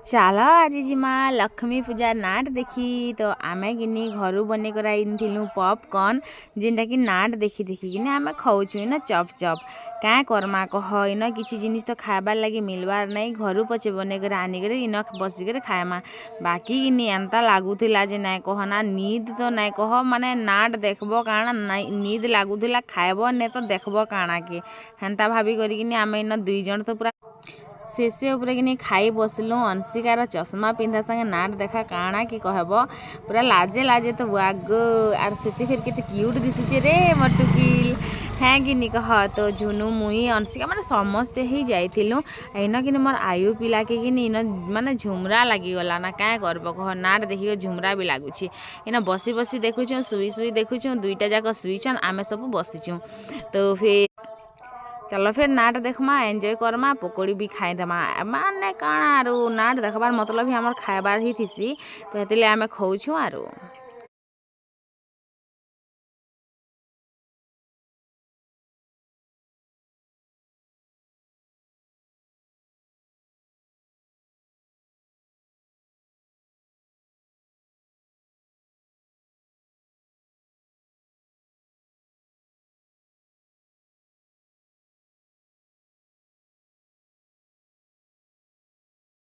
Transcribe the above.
चल आज जिमा लक्ष्मी पूजा नाट देखी तो आमे किनी घर बने कर पॉपकॉर्न जेनटा कि नाट देखी देखी कि आम खाऊँ ना चप चप क्या करमा कह इन किसी जिनिस तो खाबार लगे मिलबार नहीं घर पचे बनेकर आनिकर इन बसिकर खाएमा बाकी किनी एंता लगुला जे ना कहना नींद तो ना कह माने नाट देखब काना नींद लगुला खाएब ने तो देखब काना के हेन्ता भाभी करी आम इन 2 जन तो पूरा शेषे उपरे किनी खाई बसलु अंशिकार चश्मा पिंधा संगे नाट देखा काना कि कहब पूरा लाजे लाजे तो वागो आर से फिर केते क्यूट दिशुचे रे मटुकिल हैं कि कह तो झुनु मुई अंशिका माने समस्ते ही जाइथिलु इन कि मोर आयु पिला के कि इन माने झुमरा लागिगला ना क्या करब कह नाट देखिक झुमरा भी लगुच इन बसी बसी देखुछुँ सुई सुई देखुछुँ 2टा जाक सुईछन आमे सब बसीछुँ तो फिर चलो फिर नाट देखमा एंजॉय करमा पकोड़ी भी खाईदेमा माने काଣା आरो नाट देखबार मतलब ही हमार खाइबार ही थीसी तो हेतिले आमे खाऊछुँ आरो।